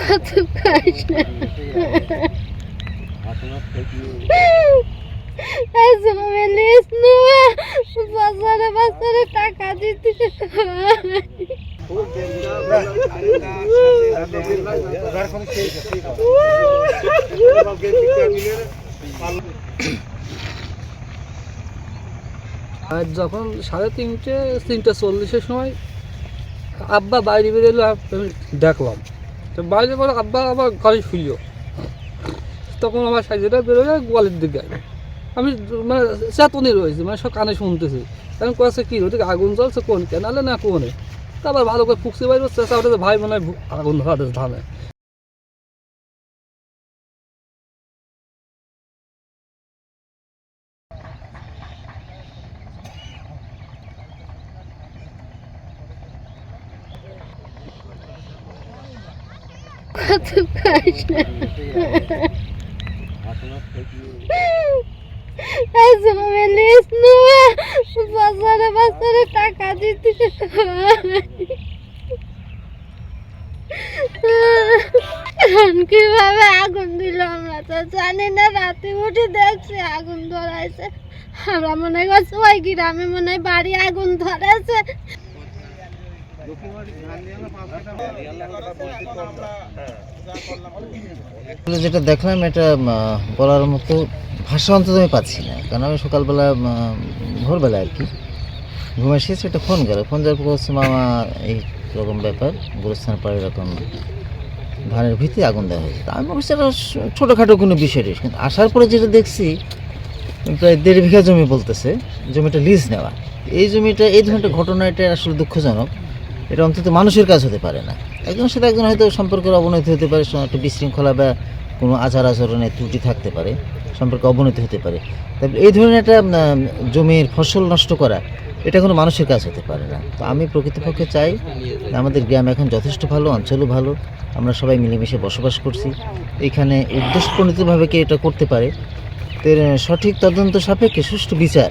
কত কষ্ট জমি লিস নেওয়া বছরে বছরে টাকা দিতে আর যখন 3:30-3:40 সময় আব্বা বাইরে বেরোলো, আমি দেখলাম তো বাইরে পরে আব্বা আবার গাড়ি শুইল। তখন আমার সাইজেটা বেরোয় গোয়ালের দিকে, আমি মানে চেতনে রয়েছি, মানে সব কানে শুনতেছি। তখন কয়েছে কি ওদিকে আগুন জ্বলছে, কোন কেনালে না কোনে। তারপর ভালো করে ফুকসি বাইর চেষ্টা করতেছে, ভাই মনে হয় আগুন ধরা ধানে। কত কষ্ট জমি লিস নেওয়া বছরে বছরে টাকা দিতে কিভাবে আগুন দিল আমরা তো জানি না। রাতে উঠে দেখছি আগুন ধরাইছে, আমরা মনে করছি ওই গ্রামে মনে হয় বাড়ি আগুন ধরাইছে। যেটা দেখলাম এটা বলার মতো ভাষা অন্তত আমি পাচ্ছি না, কারণ আমি সকালবেলা ভোরবেলা আর কি ঘুমে এসেছি, একটা ফোন যাওয়ার পর হচ্ছে মামা এই রকম ব্যাপার, গুরুস্থান পাড়ে এরকম ধানের ভিতরে আগুন দেওয়া হয়েছে। আমি ভাবছি এটা ছোটোখাটো কোনো বিষয় নেই, কিন্তু আসার পরে যেটা দেখছি প্রায় 1.5 বিঘা জমি বলতেছে, জমিটা লিজ নেওয়া। এই জমিটা এই ধরনের ঘটনা, এটা আসলে দুঃখজনক। এটা অন্তত মানুষের কাজ হতে পারে না। একজনের সাথে একজন হয়তো সম্পর্কের অবনতি হতে পারে, একটা বিশৃঙ্খলা বা কোনো আচার আচরণের ত্রুটি থাকতে পারে, সম্পর্কে অবনতি হতে পারে। তবে এই ধরনের একটা জমির ফসল নষ্ট করা, এটা কোনো মানুষের কাজ হতে পারে না। তো আমি প্রকৃতপক্ষে চাই, আমাদের গ্রাম এখন যথেষ্ট ভালো, অঞ্চলও ভালো, আমরা সবাই মিলেমিশে বসবাস করছি। এখানে উদ্দেশ্যপ্রণীতভাবে কে এটা করতে পারে, সঠিক তদন্ত সাপেক্ষে সুষ্ঠু বিচার,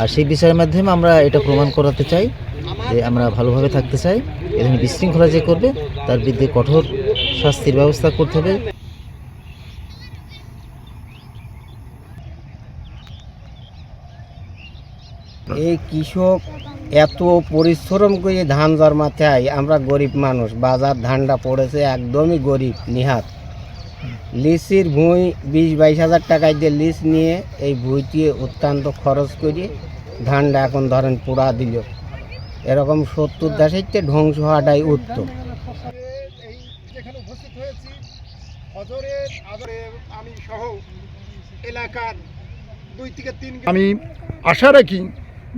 আর সেই বিচারের মাধ্যমে আমরা এটা প্রমাণ করাতে চাই যে আমরা ভালোভাবে থাকতে চাই। এ ধরনের বিশৃঙ্খলা যে করবে তার বিরুদ্ধে কঠোর শাস্তির ব্যবস্থা করতে হবে। এই কৃষক এত পরিশ্রম করে ধান জন্মাতে হয়, আমরা গরিব মানুষ, বাজার ধানটা পড়েছে একদমই গরিব নিহাত। লিচির ভুঁই 20-22 হাজার টাকায় দিয়ে লিচ নিয়ে এই ভুঁইটি অত্যন্ত খরচ করে ধানটা এখন ধরেন পোড়া দিল। এরকম 70-80টা ধ্বংস হওয়াটাই উত্তম। আমি আশা রাখি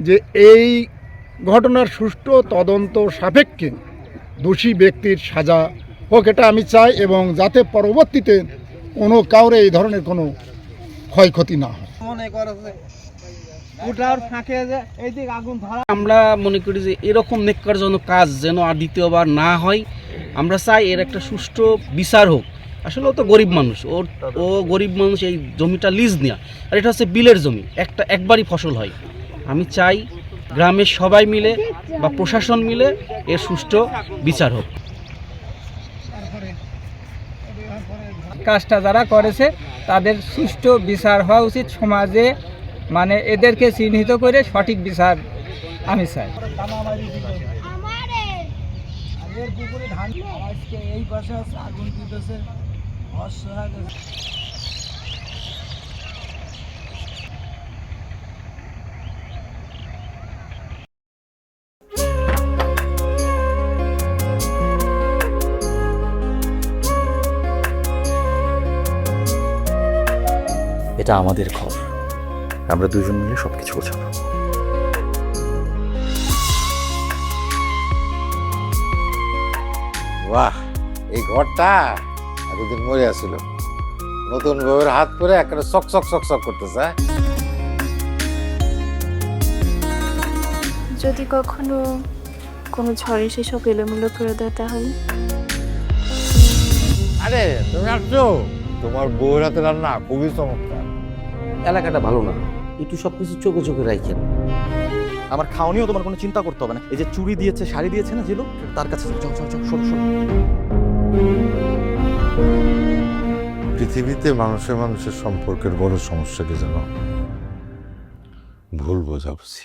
যে এই ঘটনার সুষ্ঠু তদন্ত সাপেক্ষে দোষী ব্যক্তির সাজা হোক, এটা আমি চাই, এবং যাতে পরবর্তীতে কোনো কাউরে এই ধরনের কোনো ক্ষয়ক্ষতি না হয়। আমরা মনে করি যে এরকম নেককারজনক কাজ যেন আর দ্বিতীয়বার না হয়। আমরা চাই এর একটা সুষ্ঠু বিচার হোক। আসলে ও তো গরিব মানুষ, ও গরিব মানুষ, এই জমিটা লিজ নেওয়া, আর এটা হচ্ছে বিলের জমি, একবারই ফসল হয়। আমি চাই গ্রামের সবাই মিলে বা প্রশাসন মিলে এর সুষ্ঠু বিচার হোক। কাজটা যারা করেছে তাদের সুষ্ঠু বিচার হওয়া উচিত সমাজে, মানে এদেরকে চিহ্নিত করে সঠিক বিচার আমি চাই। এটা আমাদের ঘর, আমরা দুজন মিলে সবকিছু গোছাবো। বাহ, এই ঘরটা এতদিন মরে আসছিল, নতুন বউয়ের হাত পরে একটা চক চক চক চক করতেছে। যদি কখনো কোনো ঝড়ে সেসব এলোমেলো করে দেয় তাহলে? আরে তুমি আসছো, তোমার বউয়ের হাতে রান্না খুবই চমৎকার। এলাকাটা ভালো না, একটু সবকিছু চোখে চোখে রাখেন। আমার খাওয়ানিও তোমার কোনো চিন্তা করতে হবে না। এই যে চুড়ি দিয়েছে, শাড়ি দিয়েছে না যে লোক, তার কাছে চল চল চল, শোনো শোনো। পৃথিবীতে মানুষের মানুষের সম্পর্কের বড় সমস্যা কি জানো? ভুল বোঝাবুঝি।